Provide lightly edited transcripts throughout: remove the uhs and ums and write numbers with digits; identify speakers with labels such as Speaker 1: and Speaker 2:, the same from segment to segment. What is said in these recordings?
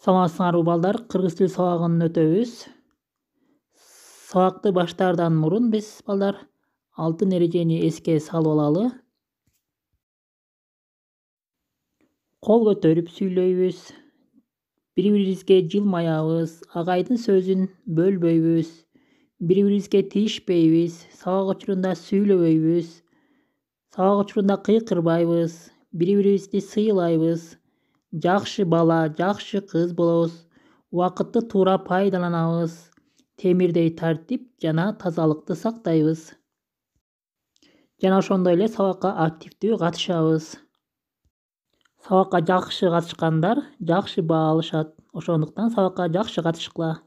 Speaker 1: Саламатсыңарбы балдар, кыргыз тил сабагын өтөбүз. Сабакты баштаардан мурун биз балдар алтын эрежени эске салып алалы. Кол көтөрүп сүйлөйбүз. Бири-бирибизге жылмаябыз, агайдын сөзүн бөлбөйбүз. Бири-бирибизге тийишпейбиз, сабак учурунда сүйлөбөйбүз. Сабак учурунда кыйкырбайбыз, бири-бирибизди сыйлайбыз. Жакшы бала, жакшы кыз болобуз. Убакытты туура пайдаланабыз. Темирдей тартип жана тазалыкты сактайбыз. Жана ошондой эле сабакка активдүү катышабыз. Сабакка жакшы катышкандар жакшы баа алышат. Ошондуктан сабакка жакшы катышкыла.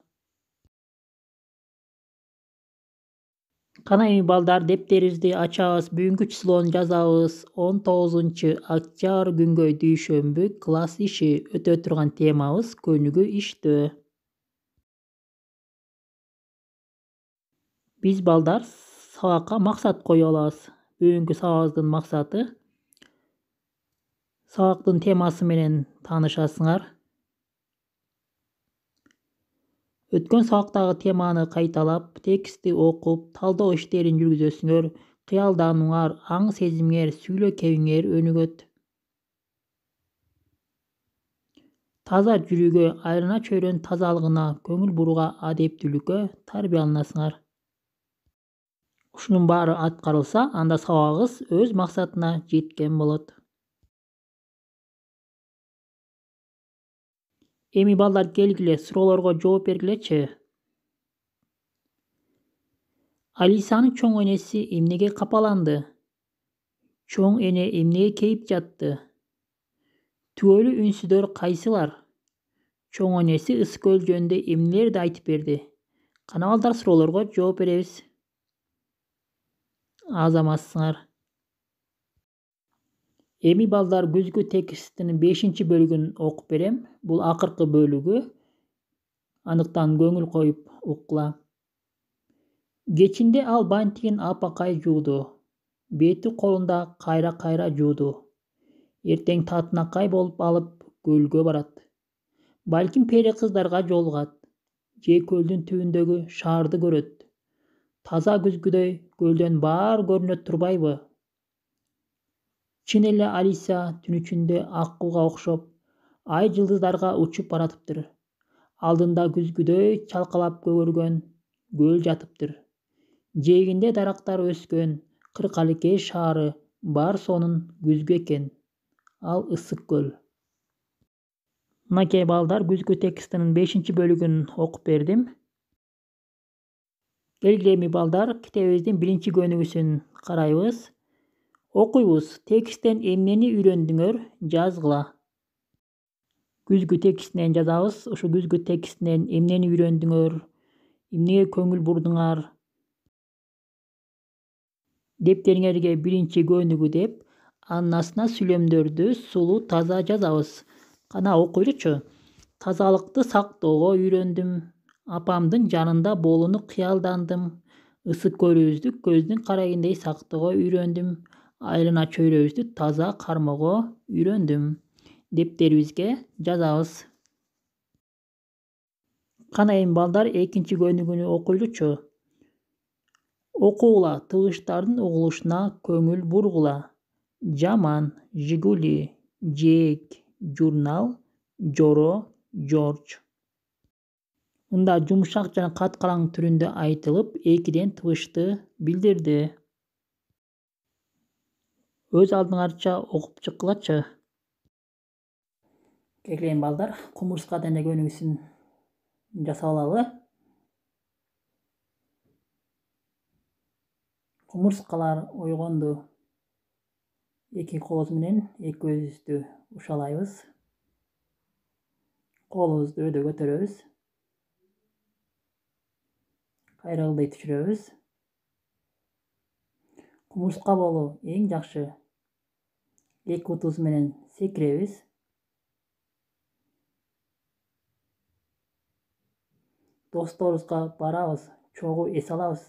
Speaker 1: Кана эми балдар дептерибизди ачабыз, бүгүнкү числону жазабыз. 19-октябрь күнгөй дүйшөмбү класс иши. Өтө турган темабыз көнүгүү иштөө. Биз балдар сабакка максат коюп алабыз. Бүгүнкү сабагыбыздын максаты сабактын темасы менен таанышасыңар. Өткөн сабактагы теманы кайталап, текстти окуп, талдоо иштерин жүргүзөсүңөр. Кыялданууңар, аң сезимиңер, сүйлөкөйүңөр өнүгөт. Таза жүрүүгө, айрана чөйрөнүн тазалыгына, көңүл бурууга, адептүүлүккө тарбияланасыңар. Ушунун баары аткарылса, анда сабагыбыз өз максатына жеткен болот. Эми балдар келгиле, суроолорго жооп бергилечи. Алисанын чоң энеси эмнеге капаланды? Чоң эне эмнеге кейип жатты? Түбөлүү үнсүдөр кайсылар? Чоң энеси Ысык-көл жөнүндө эмнелерди айтып берди? Кана балдар суроолорго жооп беребиз. Азаматсыңар. Эми балдар күзгү текстинин 5-бөлүгүн окуп берем. Бул акыркы бөлүгү. Андыктан көңүл коюп уккула. Кечинде ал бантигин апакай жууду. Бети колунда кайра-кайра жууду. Эртең татынакай болуп алып көлгө барат. Балким пери кыздарга жолугат. Же көлдүн түбүндөгү шаарды көрөт. Таза күзгүдөй көлдөн баар көрүнө турбайбы? Чын эле Алиса түн ичинде ак кулга окшоп, ай жылдыздарга учуп баратыптыр. Алдында күзгүдөй чалкалап көгөргөн көл жатыптыр. Жээгинде дарактар өскөн, Кыркалыкей шаары бар сонун күзгү экен. Ал Ысык-көл. Мынакей балдар күзгү текстинин 5-бөлүгүн окуп бердим. Келгиле эми балдар китебибиздин 1-көнүгүүсүн карайбыз. Окуйбуз. Тексттен эмнени үйрөндүңөр? Жазгыла. Күзгү текстинен жазабыз. Ушу күзгү текстинен эмнени үйрөндүңөр? Эмнеге көңүл бурдуңар? Дептериңерге 1-көнүгүү деп, анын астына сүйлөмдөрдү сулуу таза жазабыз. Кана окуйлучу. Тазалыкты сактоого үйрөндүм. Апамдын жанында болууну кыялдандым. Ысык-көлүбүздү көздүн карайындай сактоого үйрөндүм. Айрана чөйрөбүздү таза кармоого үйрөндүм. Дептерибизге жазабыз. Кана эми балдар 2-көнүгүүнү окуйлучу. Окугула, тыбыштардын угулушуна көңүл бургула. Жаман, Жигули, Жээк, журнал, жоро, Жорж. Мында жумшак жана каткалаң түрүндө айтылып, 2ден тыбышты билдирди. Өз алдыңарча окуп чыккылачы. Келгиле балдар, кумурска дене көнүгүүсүн жасап алалы. Кумурскалар ойгонду. 2 колубуз менен 2 көзүбүздү ушалайбыз. Колубузду өйдө көтөрөбүз. Кайра ылдый түшүрөбүз. Кумурска болуу эң жакшы. 2 бутубуз менен секиребиз. Досторубузга барабыз, чогуу эс алабыз.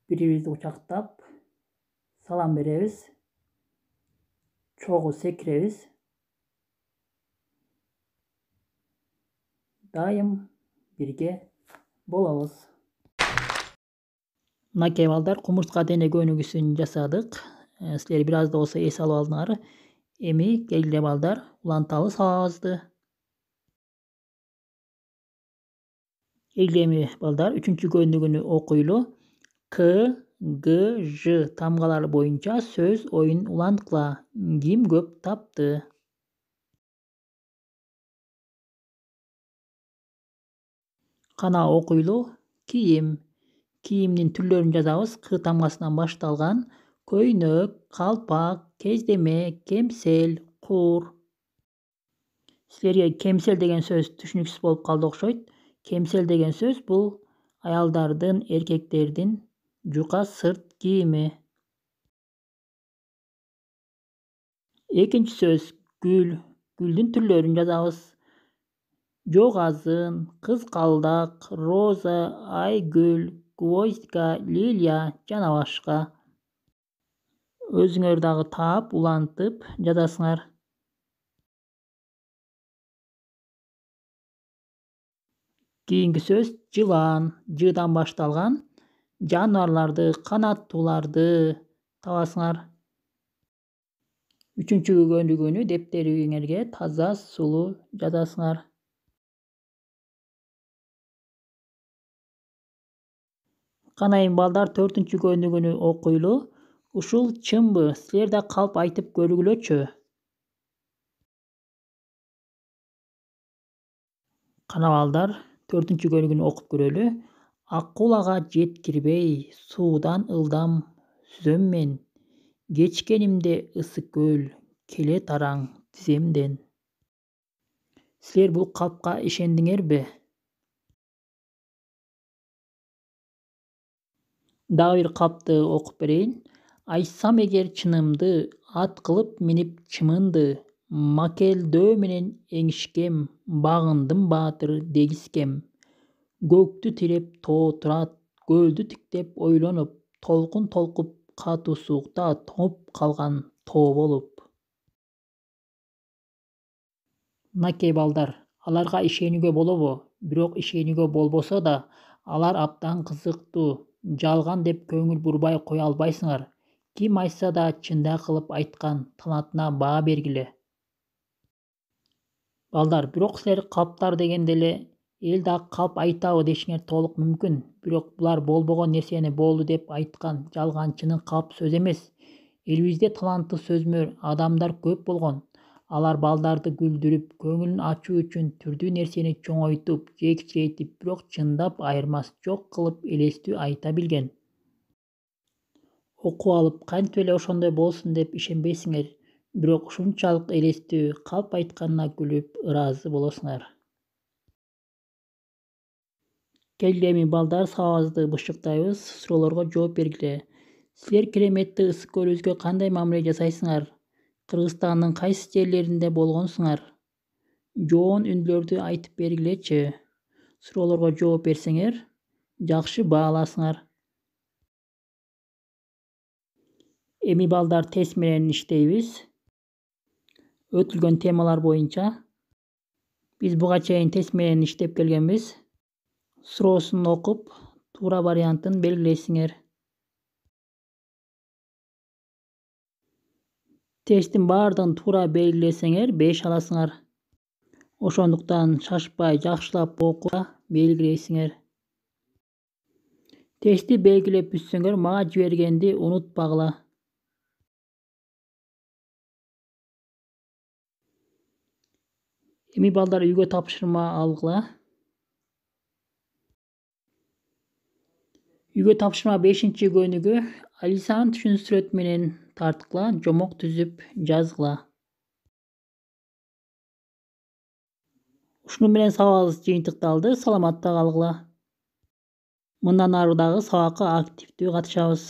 Speaker 1: Бири-бирибизди кучактап, салам беребиз. Чогуу секиребиз. дайым бирге болобуз. Мынакей балдар кумурска дене көнүгүүсүн жасадык. Силер бир аз да болсо эс алып алдыңар. Эми келгиле балдар, уланталы сабагыбызды. Келгиле эми балдар, 3-чү көнүгүүнү окуйлу. К, Г, Ж тамгалары боюнча сөз оюн уланткыла. Ким көп тапты? Кана окуйлу. Кийим. Кийимдин түрлөрүн жазабыз. К тамгасынан башталган. Көйнөк, калпак, кездеме, кемсел, кур. Силерге кемсел деген сөз түшүнүксүз болуп калды окшойт. Кемсел деген сөз бул аялдардын, эркектердин жука сырт кийими. Экинчи сөз гүл. Гүлдүн түрлөрүн жазабыз. Жогазын, кызкалдак, роза, айгүл, гвоздика, лилия жана башка. Өзүңөр дагы таап, улантып жазасыңар. Кийинки сөз жылан. Жыдан башталган жаныбарларды, канаттууларды табасыңар. 3-чү көнүгүүнү дептериңерге таза, сулуу жазасыңар. Кана эми балдар 4-чү көнүгүүнү окуйлу. Ушул чынбы? Силер да калп айтып көргүлөчү. Кана балдар, 4-чү көнүгүүнү окуп көрөлү. Акулага жеткирбей, суудан ылдам сүзөм мен. Кечкенимде ысык көл, келе тараң тиземден. Силер бул калпка ишендиңерби? Дагы бир калпты окуп берейин. Айтсам эгер чынымды, ат кылып минип чымынды. Макелдөө менен эңишкем, багындым баатыр дегискем. Көктү тиреп тоо турат, көлдү тиктеп ойлонуп, толкун толкуп катуу суукта тоңуп калган тоо болуп. Мынакей балдар, аларга ишенүүгө болобу? Бирок ишенүүгө болбосо да, алар абдан кызыктуу. Жалган деп көңүл бурбай кое албайсыңар. Ким айтса да чындаа кылып айткан, талантына баа бергиле. Балдар, бирок силер калптар дегенде эле эл да калп айтабы дешиңер толук мүмкүн. Бирок булар болбогон нерсени болду деп айткан жалганчынын калп сөз эмес. Элибизде таланттуу сөзмөр адамдар көп болгон. Алар балдарды күлдүрүп, көңүлүн ачуу үчүн түрдүү нерсени чоңойтуп же кичирейтип, бирок чындап айырмасы жок кылып элестүү айта билген. Окуп алып кантип эле ошондой болсун деп ишенбейсиңер, бирок ушунчалык элестүү, калп айтканына күлүп, ыраазы болосуңар. Келгиле эми балдар, сабагыбызды бышыктайбыз, суроолорго жооп бергиле. Силер Кереметти ысык көлүбүзгө кандай мамиле жасайсыңар? Кыргызстандын кайсы жерлеринде болгонсуңар? Жоон үндүлөрдү айтып бергилечи. Суроолорго жооп берсеңер, жакшы бааласыңар. Эми балдар тест менен иштейбиз. Өтүлгөн темалар боюнча. Биз буга чейин тест менен иштеп келгенбиз. Суроосун окуп, туура вариантын белгилейсиңер. Тесттин баардыгын туура белгилесеңер 5 аласыңар. Ошондуктан шашпай жакшылап окуп белгилейсиңер. Тестти белгилеп бүтсөңөр, мага жибергенди унутпагыла. Эми балдар үйгө тапшырма алгыла. Үйгө тапшырма 5-чи көнүгүү. Алисанын түшүнүштүрөт менен тарткыла, жомок түзүп жазгыла. Ушуну менен сабагыбыз жыйынтыкталды. Саламатта калгыла. Мындан ары дагы сабакка активдүү катышабыз.